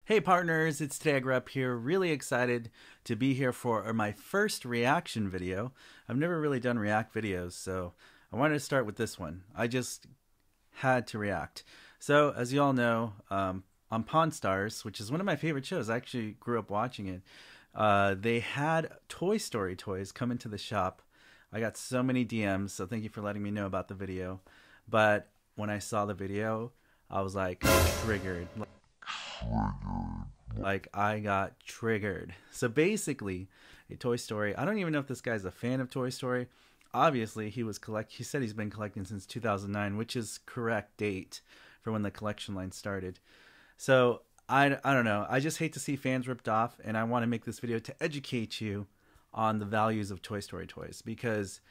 Hey partners, it's TodayIGrewUP here. Really excited to be here for my first reaction video. I've never really done react videos, so I wanted to start with this one. I just had to react. So as you all know, on Pawn Stars, which is one of my favorite shows, I actually grew up watching it, they had Toy Story toys come into the shop. I got so many DMs, so thank you for letting me know about the video. But when I saw the video, I was like triggered. Like I got triggered. So basically, a Toy Story. I don't even know if this guy's a fan of Toy Story. Obviously, he said he's been collecting since 2009, which is correct date for when the collection line started. So I don't know. I just hate to see fans ripped off, and I want to make this video to educate you on the values of Toy Story toys, because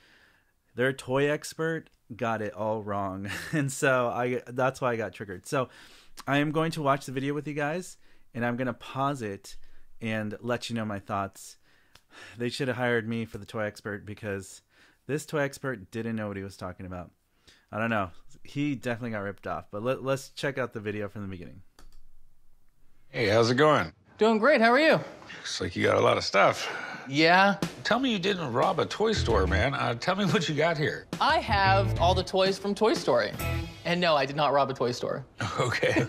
their toy expert got it all wrong. And so that's why I got triggered. So I am going to watch the video with you guys, and I'm going to pause it and let you know my thoughts. They should have hired me for the toy expert, because this toy expert didn't know what he was talking about. I don't know. He definitely got ripped off. But let's check out the video from the beginning. Hey, how's it going? Doing great. How are you? Looks like you got a lot of stuff. Yeah. Tell me you didn't rob a toy store, man. Tell me what you got here. I have all the toys from Toy Story. And no, I did not rob a toy store. Okay.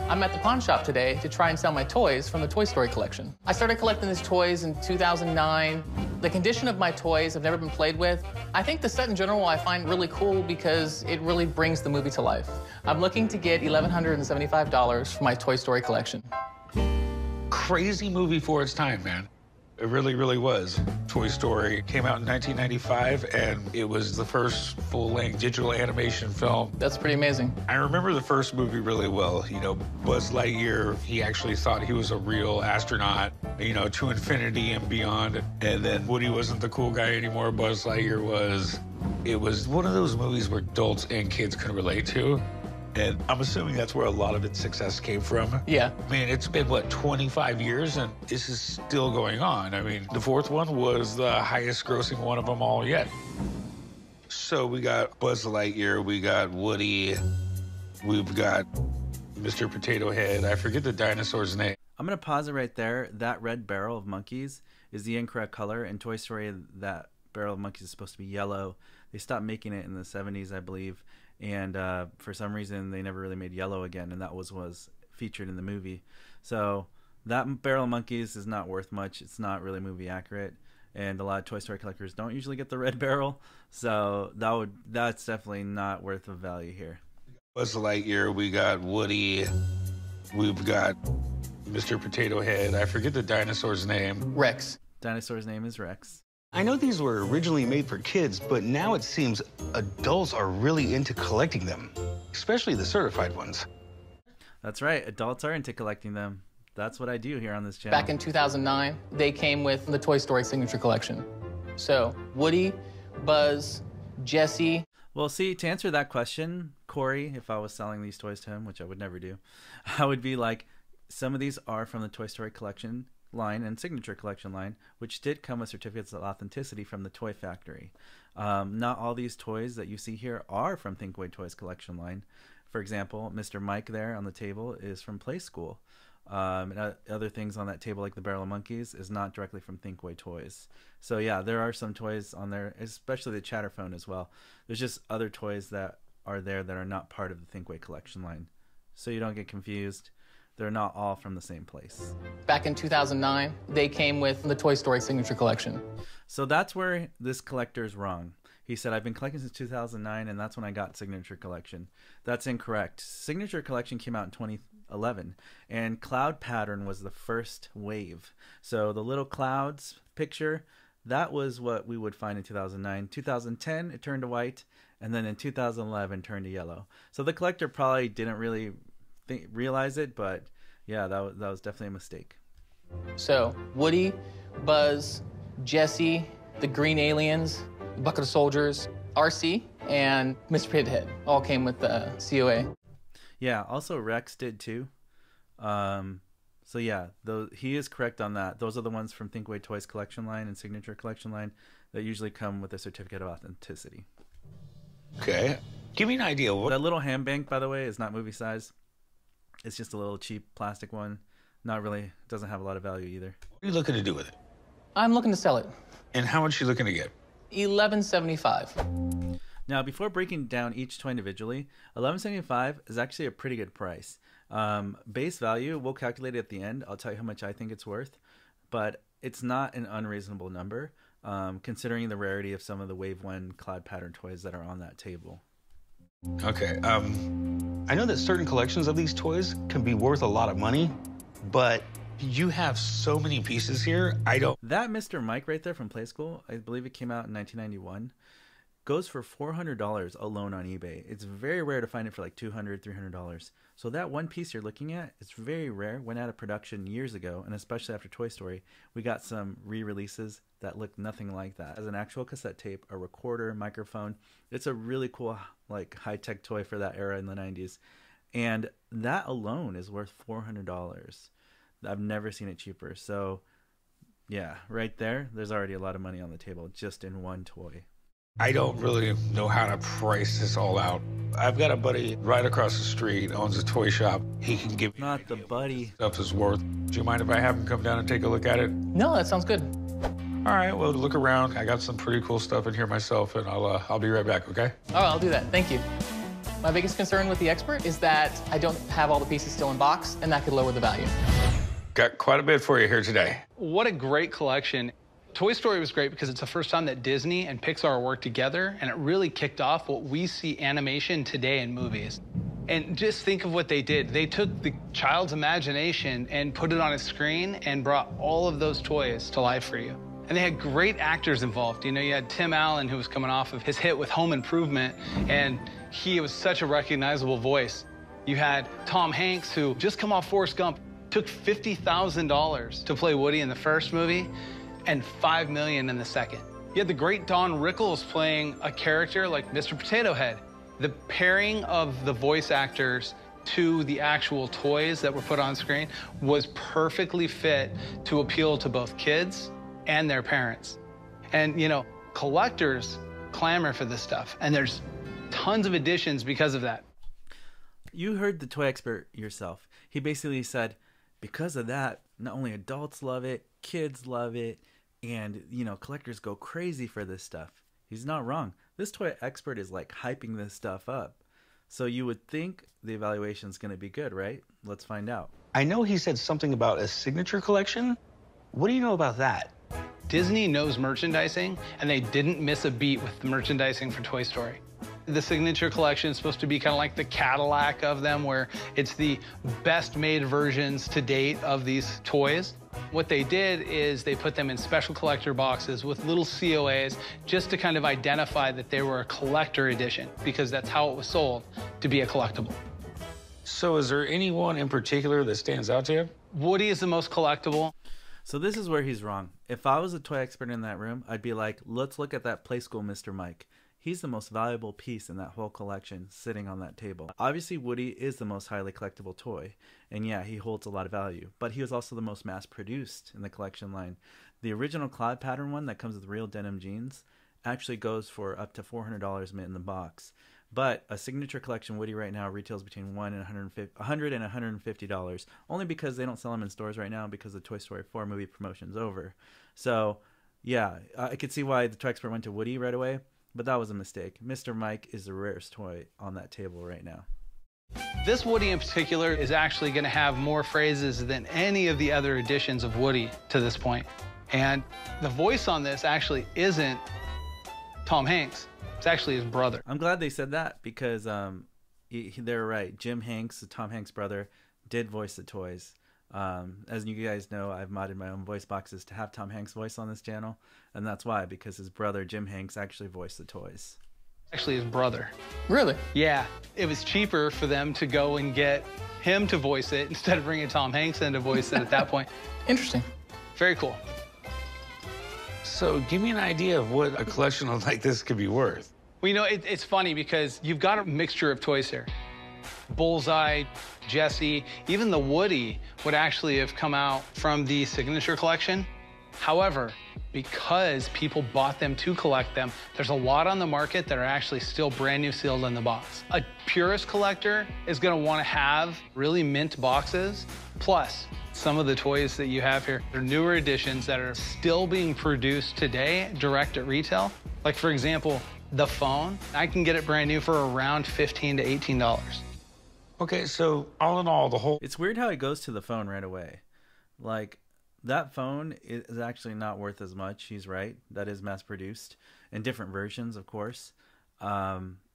I'm at the pawn shop today to try and sell my toys from the Toy Story collection. I started collecting these toys in 2009. The condition of my toys have never been played with. I think the set in general I find really cool because it really brings the movie to life. I'm looking to get $1,175 for my Toy Story collection. Crazy movie for its time, man. It really, really was. Toy Story came out in 1995, and it was the first full-length digital animation film. That's pretty amazing. I remember the first movie really well. You know, Buzz Lightyear, he actually thought he was a real astronaut, you know, to infinity and beyond. And then Woody wasn't the cool guy anymore. Buzz Lightyear was. It was one of those movies where adults and kids could relate to. And I'm assuming that's where a lot of its success came from. Yeah. I mean, it's been, what, 25 years, and this is still going on. I mean, the fourth one was the highest grossing one of them all yet. So we got Buzz Lightyear, we got Woody, we've got Mr. Potato Head. I forget the dinosaur's name. I'm going to pause it right there. That red barrel of monkeys is the incorrect color. In Toy Story, that barrel of monkeys is supposed to be yellow. They stopped making it in the 70s, I believe. And for some reason, they never really made yellow again, and that was featured in the movie. So that barrel of monkeys is not worth much. It's not really movie accurate, and a lot of Toy Story collectors don't usually get the red barrel. So that's definitely not worth of value here. Buzz Lightyear, we got Woody, we've got Mr. Potato Head. I forget the dinosaur's name. Rex. Dinosaur's name is Rex. I know these were originally made for kids, but now it seems adults are really into collecting them, especially the certified ones. That's right. Adults are into collecting them. That's what I do here on this channel. Back in 2009, they came with the Toy Story Signature Collection. So Woody, Buzz, Jessie. Well, see, to answer that question, Corey, if I was selling these toys to him, which I would never do, I would be like, some of these are from the Toy Story collection line and signature collection line, which did come with certificates of authenticity from the toy factory. Not all these toys that you see here are from Thinkway Toys collection line. For example, Mr. Mike there on the table is from Play School. And other things on that table, like the barrel of monkeys, is not directly from Thinkway Toys. So yeah, there are some toys on there, especially the Chatterphone as well. There's just other toys that are there that are not part of the Thinkway collection line, so you don't get confused. They're not all from the same place. Back in 2009, they came with the Toy Story Signature Collection. So that's where this collector's wrong. He said, I've been collecting since 2009, and that's when I got Signature Collection. That's incorrect. Signature Collection came out in 2011, and Cloud Pattern was the first wave. So the little clouds picture, that was what we would find in 2009. 2010, it turned to white, and then in 2011, turned to yellow. So the collector probably didn't really realize it, but yeah, that was definitely a mistake. So Woody, Buzz, Jessie, the Green Aliens, Bucket of Soldiers, RC, and Mr. Potato Head all came with the COA. Yeah, also Rex did too. So yeah, he is correct on that. Those are the ones from Thinkway Toys collection line and Signature collection line that usually come with a certificate of authenticity. Okay. Give me an idea. That little hand bank, by the way, is not movie size. It's just a little cheap plastic one. Not really, doesn't have a lot of value either. What are you looking to do with it? I'm looking to sell it. And how much are you looking to get? $11.75. Now, before breaking down each toy individually, $11.75 is actually a pretty good price. Base value, we'll calculate it at the end. I'll tell you how much I think it's worth, but it's not an unreasonable number, considering the rarity of some of the Wave 1 cloud pattern toys that are on that table. Okay, I know that certain collections of these toys can be worth a lot of money, but you have so many pieces here, I don't... That Mr. Mike right there from Play School, I believe it came out in 1991, goes for $400 alone on eBay. It's very rare to find it for like $200, $300. So that one piece you're looking at, it's very rare. Went out of production years ago, and especially after Toy Story, we got some re-releases that look nothing like that. As an actual cassette tape, a recorder, microphone, it's a really cool, like, high-tech toy for that era in the 90s. And that alone is worth $400. I've never seen it cheaper. So, yeah, right there, there's already a lot of money on the table just in one toy. I don't really know how to price this all out. I've got a buddy right across the street, owns a toy shop. He can give me Not the buddy. stuff is worth. Do you mind if I have him come down and take a look at it? No, that sounds good. All right, well, look around. I got some pretty cool stuff in here myself, and I'll be right back, okay? All right, I'll do that. Thank you. My biggest concern with the expert is that I don't have all the pieces still in box, and that could lower the value. Got quite a bit for you here today. What a great collection. Toy Story was great because it's the first time that Disney and Pixar worked together, and it really kicked off what we see animation today in movies. And just think of what they did. They took the child's imagination and put it on a screen and brought all of those toys to life for you. And they had great actors involved. You know, you had Tim Allen, who was coming off of his hit with Home Improvement, and he was such a recognizable voice. You had Tom Hanks, who just come off Forrest Gump, took $50,000 to play Woody in the first movie, and $5 million in the second. You had the great Don Rickles playing a character like Mr. Potato Head. The pairing of the voice actors to the actual toys that were put on screen was perfectly fit to appeal to both kids and their parents. And, you know, collectors clamor for this stuff, and there's tons of editions because of that. You heard the toy expert yourself. He basically said, because of that, not only adults love it, kids love it, and, you know, collectors go crazy for this stuff. He's not wrong. This toy expert is like hyping this stuff up. So you would think the evaluation is going to be good, right? Let's find out. I know he said something about a signature collection. What do you know about that? Disney knows merchandising, and they didn't miss a beat with the merchandising for Toy Story. The signature collection is supposed to be kind of like the Cadillac of them, where it's the best made versions to date of these toys. What they did is they put them in special collector boxes with little COAs just to kind of identify that they were a collector edition, because that's how it was sold, to be a collectible. So is there anyone in particular that stands out to you? Woody is the most collectible. So this is where he's wrong. If I was a toy expert in that room, I'd be like, let's look at that Play School Mr. Mike. He's the most valuable piece in that whole collection sitting on that table. Obviously, Woody is the most highly collectible toy. And yeah, he holds a lot of value. But he was also the most mass-produced in the collection line. The original cloud pattern one that comes with real denim jeans actually goes for up to $400 mint in the box. But a signature collection Woody right now retails between $100 and $150, only because they don't sell them in stores right now because the Toy Story 4 movie promotion's over. So, yeah, I could see why the toy expert went to Woody right away, but that was a mistake. Mr. Mike is the rarest toy on that table right now. This Woody in particular is actually going to have more phrases than any of the other editions of Woody to this point. And the voice on this actually isn't Tom Hanks. It's actually his brother. I'm glad they said that because they're right. Jim Hanks, Tom Hanks' brother, did voice the toys. As you guys know, I've modded my own voice boxes to have Tom Hanks' voice on this channel, and that's why, because his brother, Jim Hanks, actually voiced the toys. Actually his brother. Really? Yeah, it was cheaper for them to go and get him to voice it instead of bringing Tom Hanks in to voice it at that point. Interesting. Very cool. So give me an idea of what a collection like this could be worth. Well, you know, it's funny because you've got a mixture of toys here. Bullseye, Jessie, even the Woody would actually have come out from the signature collection. However, because people bought them to collect them, there's a lot on the market that are actually still brand new sealed in the box. A purist collector is going to want to have really mint boxes. Plus, some of the toys that you have here are newer editions that are still being produced today direct at retail. Like, for example, the phone. I can get it brand new for around $15 to $18. Okay, so all in all, the whole... It's weird how he goes to the phone right away. Like, that phone is actually not worth as much. He's right. That is mass-produced in different versions, of course.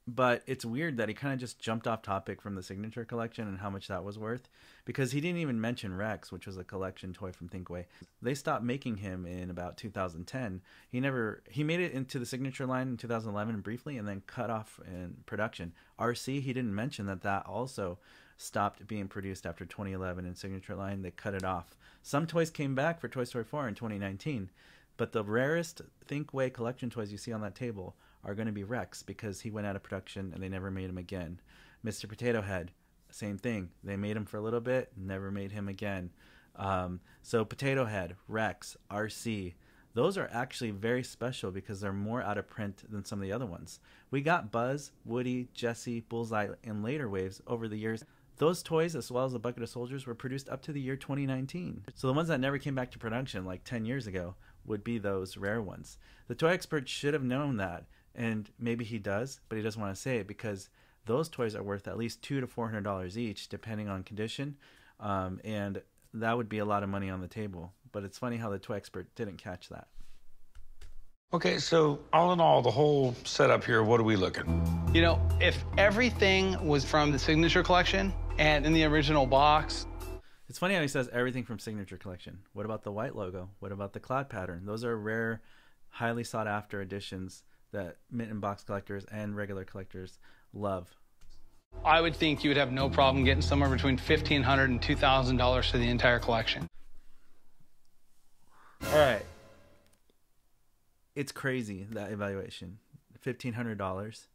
But it's weird that he kind of just jumped off topic from the Signature Collection and how much that was worth, because he didn't even mention Rex, which was a collection toy from Thinkway. They stopped making him in about 2010. He made it into the Signature line in 2011 briefly and then cut off in production. RC, he didn't mention that also stopped being produced after 2011 in Signature line. They cut it off. Some toys came back for Toy Story 4 in 2019, but the rarest Thinkway collection toys you see on that table are going to be Rex, because he went out of production and they never made him again. Mr. Potato Head, same thing. They made him for a little bit, never made him again. So Potato Head, Rex, RC, those are actually very special because they're more out of print than some of the other ones. We got Buzz, Woody, Jessie, Bullseye, and later waves over the years. Those toys, as well as the Bucket of Soldiers, were produced up to the year 2019. So the ones that never came back to production, like 10 years ago, would be those rare ones. The toy expert should have known that, and maybe he does, but he doesn't want to say it because those toys are worth at least $200 to $400 each, depending on condition, and that would be a lot of money on the table. But it's funny how the toy expert didn't catch that. Okay, so all in all, the whole setup here, what are we looking? You know, if everything was from the Signature Collection and in the original box... It's funny how he says everything from Signature Collection. What about the white logo? What about the cloud pattern? Those are rare, highly sought after editions that mint and box collectors and regular collectors love. I would think you would have no problem getting somewhere between $1,500 and $2,000 for the entire collection. All right. It's crazy, that evaluation. $1,500.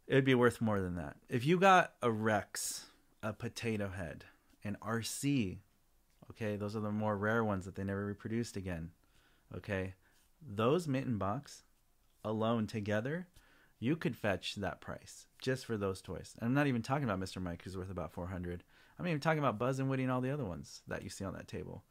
It would be worth more than that. If you got a Rex, a Potato Head, an RC, okay, those are the more rare ones that they never reproduced again, okay, those mint and box alone together, you could fetch that price just for those toys. And I'm not even talking about Mr. Mike, who's worth about $400. I'm even talking about Buzz and Woody and all the other ones that you see on that table.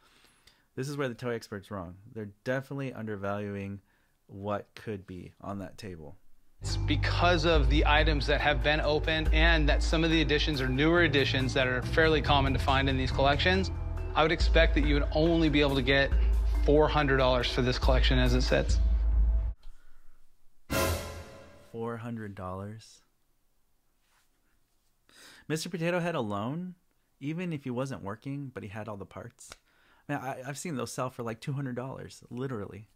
This is where the toy expert's wrong. They're definitely undervaluing what could be on that table. It's because of the items that have been opened and that some of the editions are newer editions that are fairly common to find in these collections. I would expect that you would only be able to get $400 for this collection as it sits. $400. Mr. Potato Head alone, even if he wasn't working, but he had all the parts. Man, I've seen those sell for like $200, literally.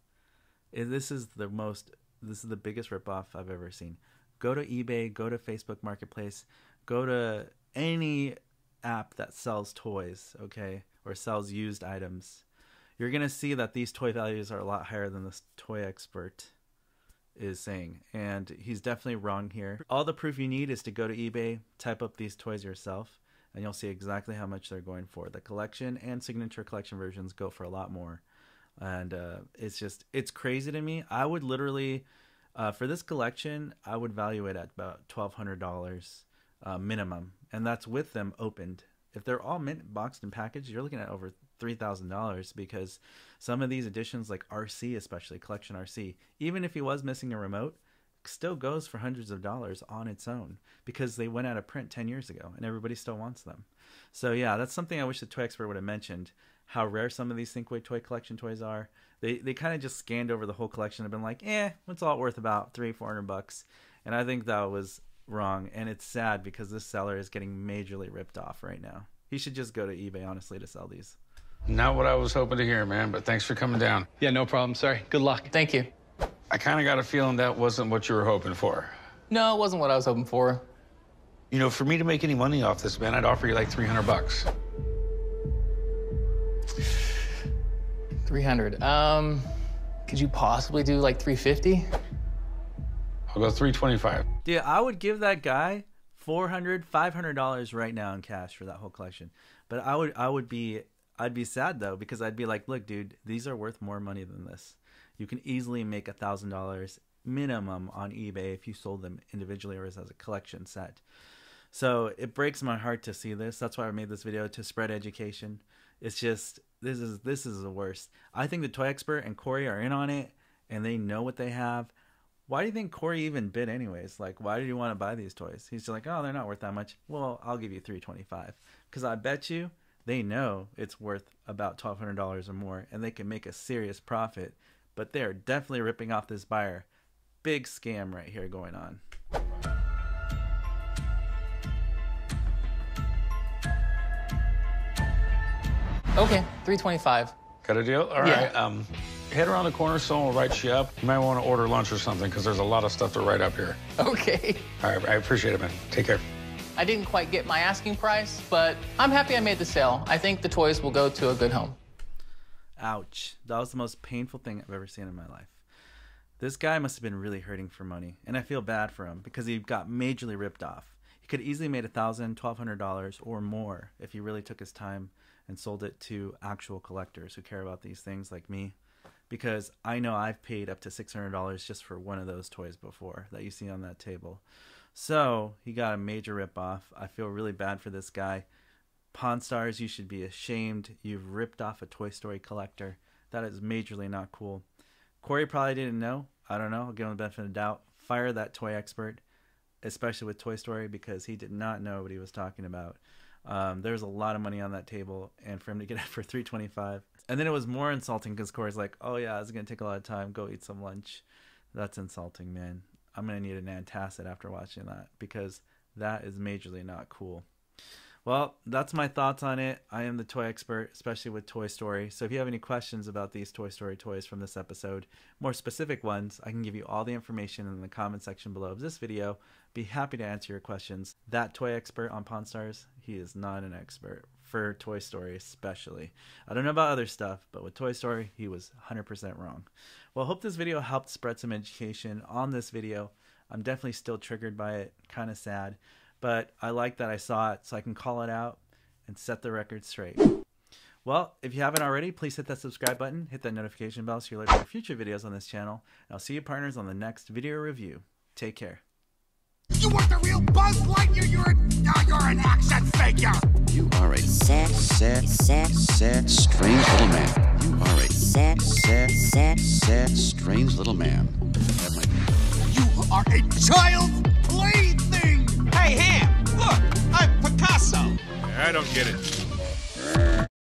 This is the biggest ripoff I've ever seen. Go to eBay, go to Facebook Marketplace, go to any app that sells toys, okay, or sells used items. You're going to see that these toy values are a lot higher than this toy expert is saying, and he's definitely wrong here. All the proof you need is to go to eBay, type up these toys yourself, and you'll see exactly how much they're going for. The collection and Signature Collection versions go for a lot more, and it's crazy to me. I would literally, for this collection, I would value it at about $1,200 minimum, and that's with them opened. If they're all mint, boxed, and packaged, you're looking at over $3,000, because some of these editions, like RC especially, Collection RC, even if he was missing a remote, still goes for hundreds of dollars on its own, because they went out of print 10 years ago and everybody still wants them. So yeah, that's something I wish the toy expert would have mentioned, how rare some of these Thinkway toy collection toys are. They kind of just scanned over the whole collection and been like, it's all worth about $300-400, and I think that was wrong, and it's sad because this seller is getting majorly ripped off right now. He should just go to eBay, honestly, to sell these. Not what I was hoping to hear, man, but thanks for coming down. Yeah, no problem. Sorry. Good luck. Thank you. I kind of got a feeling that wasn't what you were hoping for. No, it wasn't what I was hoping for. You know, for me to make any money off this, man, I'd offer you like $300. 300. Could you possibly do like 350? I'll go $325. Dude, I would give that guy $400, $500 right now in cash for that whole collection. But I I'd be sad though, because I'd be like, look, dude, these are worth more money than this. You can easily make $1,000 minimum on eBay if you sold them individually or as a collection set. So it breaks my heart to see this. That's why I made this video, to spread education. It's just, this is the worst. I think the Toy Expert and Corey are in on it, and they know what they have. Why do you think Corey even bid anyways? Like, why did you want to buy these toys? He's just like, oh, they're not worth that much. Well, I'll give you $325. Because I bet you they know it's worth about $1,200 or more, and they can make a serious profit. But they're definitely ripping off this buyer. Big scam right here going on. Okay, $325. Got a deal? All right. Head around the corner, someone will write you up. You might want to order lunch or something, because there's a lot of stuff to write up here. Okay. All right, I appreciate it, man. Take care. I didn't quite get my asking price, but I'm happy I made the sale. I think the toys will go to a good home. Ouch. That was the most painful thing I've ever seen in my life. This guy must have been really hurting for money, and I feel bad for him because he got majorly ripped off. He could easily made $1,000, $1,200 or more if he really took his time and sold it to actual collectors who care about these things like me. Because I know I've paid up to $600 just for one of those toys before that you see on that table. So he got a major ripoff. I feel really bad for this guy. Pawn Stars, you should be ashamed. You've ripped off a Toy Story collector. That is majorly not cool. Corey probably didn't know. I don't know. I'll give him the benefit of the doubt. Fire that Toy Expert, especially with Toy Story, because he did not know what he was talking about. There's a lot of money on that table, and for him to get it for $325. And then it was more insulting because Corey's like, oh yeah, it's going to take a lot of time. Go eat some lunch. That's insulting, man. I'm going to need an antacid after watching that, because that is majorly not cool. Well, that's my thoughts on it. I am the Toy Expert, especially with Toy Story. So if you have any questions about these Toy Story toys from this episode, more specific ones, I can give you all the information in the comment section below of this video. Be happy to answer your questions. That Toy Expert on Pawn Stars, he is not an expert for Toy Story especially. I don't know about other stuff, but with Toy Story, he was 100% wrong. Well, I hope this video helped spread some education on this video. I'm definitely still triggered by it, kind of sad. But I like that I saw it so I can call it out and set the record straight. Well, if you haven't already, please hit that subscribe button, hit that notification bell so you're alerted for future videos on this channel. And I'll see you partners on the next video review. Take care. You weren't the real Buzz Lightyear, you're an action figure! You are a sad, strange little man. You are a sad, strange little man. You are a child's plaything! Hey, Ham, look, I'm Picasso! I don't get it.